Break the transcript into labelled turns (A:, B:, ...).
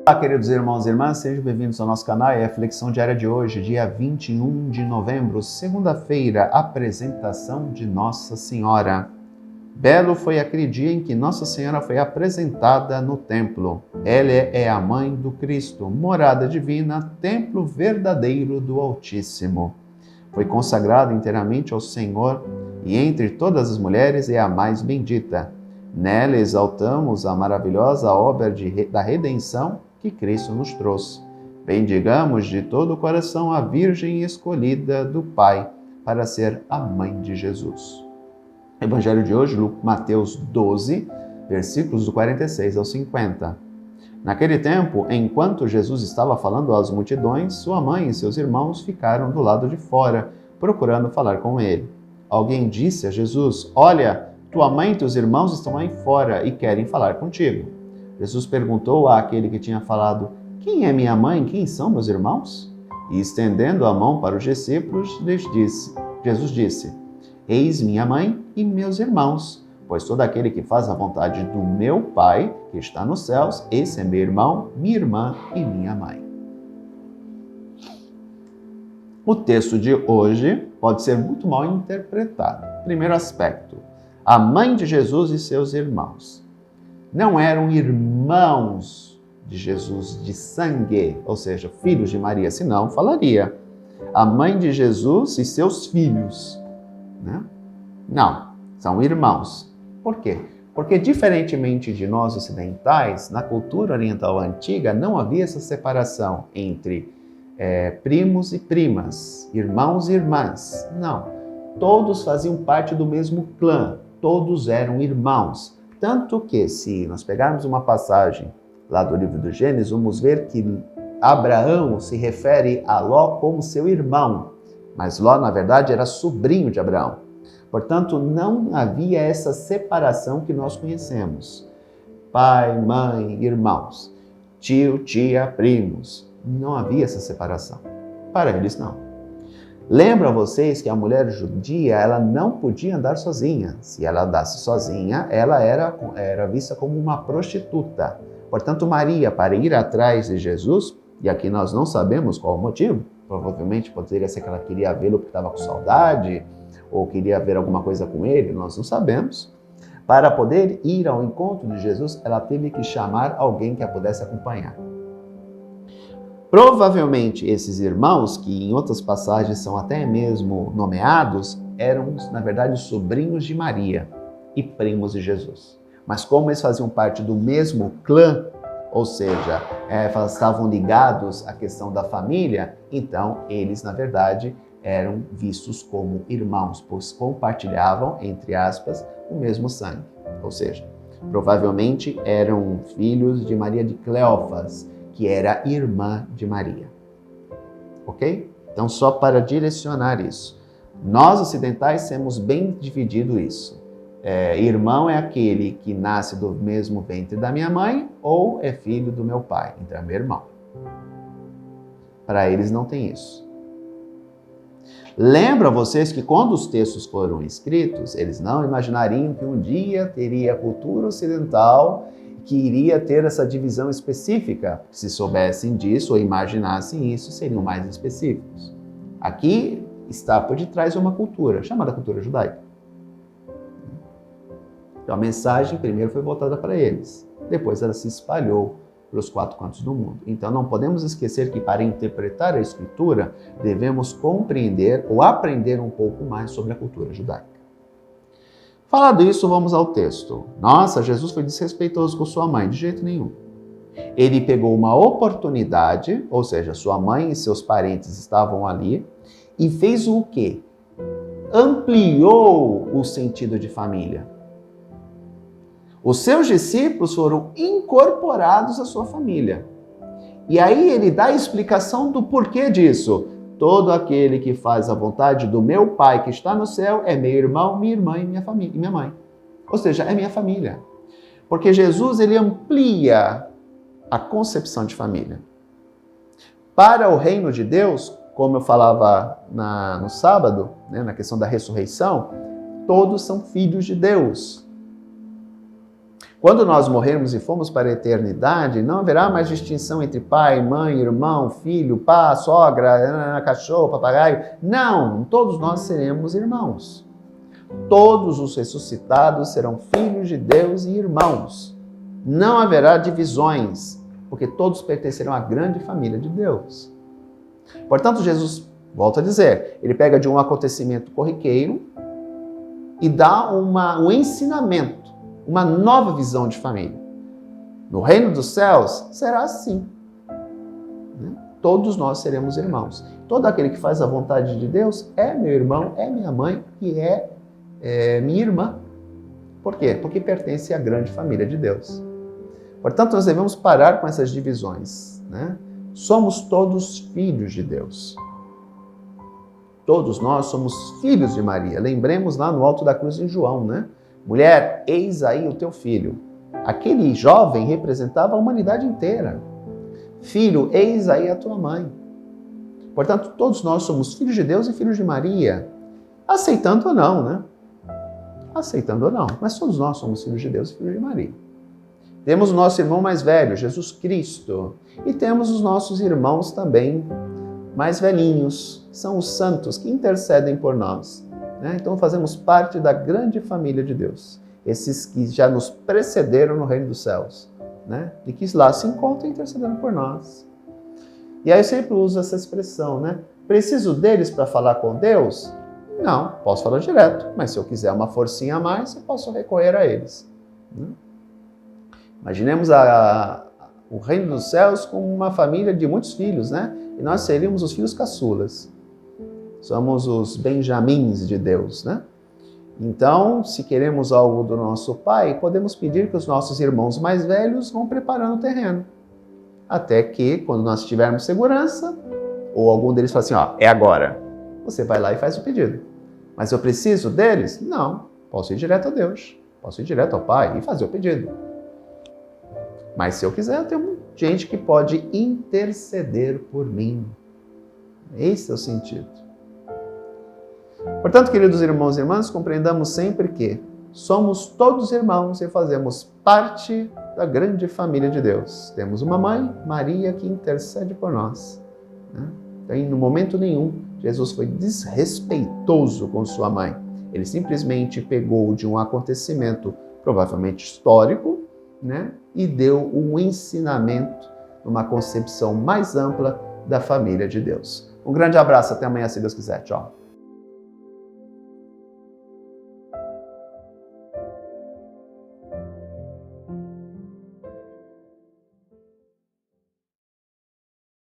A: Olá, queridos irmãos e irmãs, sejam bem-vindos ao nosso canal e a reflexão diária de hoje, dia 21 de novembro, segunda-feira, apresentação de Nossa Senhora. Belo foi aquele dia em que Nossa Senhora foi apresentada no templo. Ela é a mãe do Cristo, morada divina, templo verdadeiro do Altíssimo. Foi consagrada inteiramente ao Senhor e entre todas as mulheres é a mais bendita. Nela exaltamos a maravilhosa obra da redenção que Cristo nos trouxe. Bendigamos de todo o coração a Virgem escolhida do Pai para ser a mãe de Jesus. Evangelho de hoje, Mateus 12, versículos do 46 ao 50. Naquele tempo, enquanto Jesus estava falando às multidões, sua mãe e seus irmãos ficaram do lado de fora, procurando falar com ele. Alguém disse a Jesus: "Olha, tua mãe e teus irmãos estão aí fora e querem falar contigo." Jesus perguntou àquele que tinha falado: "Quem é minha mãe? Quem são meus irmãos?" E estendendo a mão para os discípulos, Jesus disse: "Eis minha mãe e meus irmãos, pois todo aquele que faz a vontade do meu Pai, que está nos céus, esse é meu irmão, minha irmã e minha mãe." O texto de hoje pode ser muito mal interpretado. Primeiro aspecto: a mãe de Jesus e seus irmãos não eram irmãos de Jesus de sangue, ou seja, filhos de Maria, senão falaria a mãe de Jesus e seus filhos, né? Não, são irmãos. Por quê? Porque, diferentemente de nós ocidentais, na cultura oriental antiga não havia essa separação entre primos e primas, irmãos e irmãs. Não, todos faziam parte do mesmo clã, todos eram irmãos. Tanto que, se nós pegarmos uma passagem lá do livro do Gênesis, vamos ver que Abraão se refere a Ló como seu irmão, mas Ló, na verdade, era sobrinho de Abraão. Portanto, não havia essa separação que nós conhecemos. Pai, mãe, irmãos, tio, tia, primos. Não havia essa separação. Para eles, não. Lembram vocês que a mulher judia, ela não podia andar sozinha. Se ela andasse sozinha, ela era vista como uma prostituta. Portanto, Maria, para ir atrás de Jesus, e aqui nós não sabemos qual o motivo, provavelmente poderia ser que ela queria vê-lo porque estava com saudade, ou queria ver alguma coisa com ele, nós não sabemos. Para poder ir ao encontro de Jesus, ela teve que chamar alguém que a pudesse acompanhar. Provavelmente esses irmãos, que em outras passagens são até mesmo nomeados, eram, na verdade, sobrinhos de Maria e primos de Jesus. Mas como eles faziam parte do mesmo clã, ou seja, estavam ligados à questão da família, então eles, na verdade, eram vistos como irmãos, pois compartilhavam, entre aspas, o mesmo sangue. Ou seja, provavelmente eram filhos de Maria de Cleófas, que era irmã de Maria. Ok? Então, só para direcionar isso. Nós, ocidentais, temos bem dividido isso. Irmão é aquele que nasce do mesmo ventre da minha mãe ou é filho do meu pai, então é meu irmão. Para eles não tem isso. Lembram vocês que quando os textos foram escritos, eles não imaginariam que um dia teria a cultura ocidental que iria ter essa divisão específica. Se soubessem disso ou imaginassem isso, seriam mais específicos. Aqui está por detrás de uma cultura, chamada cultura judaica. Então a mensagem primeiro foi voltada para eles, depois ela se espalhou para os 4 cantos do mundo. Então não podemos esquecer que para interpretar a Escritura, devemos compreender ou aprender um pouco mais sobre a cultura judaica. Falado isso, vamos ao texto. Nossa, Jesus foi desrespeitoso com sua mãe, de jeito nenhum. Ele pegou uma oportunidade, ou seja, sua mãe e seus parentes estavam ali, e fez o quê? Ampliou o sentido de família. Os seus discípulos foram incorporados à sua família. E aí ele dá a explicação do porquê disso. Todo aquele que faz a vontade do meu Pai que está no céu é meu irmão, minha irmã e minha família, e minha mãe. Ou seja, é minha família. Porque Jesus, ele amplia a concepção de família. Para o reino de Deus, como eu falava no sábado, na questão da ressurreição, todos são filhos de Deus. Quando nós morrermos e formos para a eternidade, não haverá mais distinção entre pai, mãe, irmão, filho, pá, sogra, cachorro, papagaio. Não, todos nós seremos irmãos. Todos os ressuscitados serão filhos de Deus e irmãos. Não haverá divisões, porque todos pertencerão à grande família de Deus. Portanto, Jesus, volta a dizer, ele pega de um acontecimento corriqueiro e dá um ensinamento, uma nova visão de família. No reino dos céus será assim. Todos nós seremos irmãos. Todo aquele que faz a vontade de Deus é meu irmão, é minha mãe e é minha irmã. Por quê? Porque pertence à grande família de Deus. Portanto, nós devemos parar com essas divisões, né? Somos todos filhos de Deus. Todos nós somos filhos de Maria. Lembremos lá no alto da cruz em João, né? Mulher, eis aí o teu filho. Aquele jovem representava a humanidade inteira. Filho, eis aí a tua mãe. Portanto, todos nós somos filhos de Deus e filhos de Maria. Aceitando ou não, né? Aceitando ou não. Mas todos nós somos filhos de Deus e filhos de Maria. Temos o nosso irmão mais velho, Jesus Cristo. E temos os nossos irmãos também mais velhinhos. São os santos que intercedem por nós. Né? Então fazemos parte da grande família de Deus. Esses que já nos precederam no reino dos céus. Né? E que lá se encontram intercedendo por nós. E aí eu sempre uso essa expressão, né? Preciso deles para falar com Deus? Não, posso falar direto. Mas se eu quiser uma forcinha a mais, eu posso recorrer a eles. Né? Imaginemos o reino dos céus como uma família de muitos filhos, né? E nós seríamos os filhos caçulas. Somos os benjamins de Deus, né? Então, se queremos algo do nosso Pai, podemos pedir que os nossos irmãos mais velhos vão preparando o terreno. Até que, quando nós tivermos segurança, ou algum deles fala assim, ó, é agora. Você vai lá e faz o pedido. Mas eu preciso deles? Não. Posso ir direto a Deus. Posso ir direto ao Pai e fazer o pedido. Mas se eu quiser, eu tenho gente que pode interceder por mim. Esse é o sentido. Portanto, queridos irmãos e irmãs, compreendamos sempre que somos todos irmãos e fazemos parte da grande família de Deus. Temos uma mãe, Maria, que intercede por nós. Então, no momento nenhum, Jesus foi desrespeitoso com sua mãe. Ele simplesmente pegou de um acontecimento, provavelmente histórico, né, e deu um ensinamento, uma concepção mais ampla da família de Deus. Um grande abraço, até amanhã, se Deus quiser. Tchau.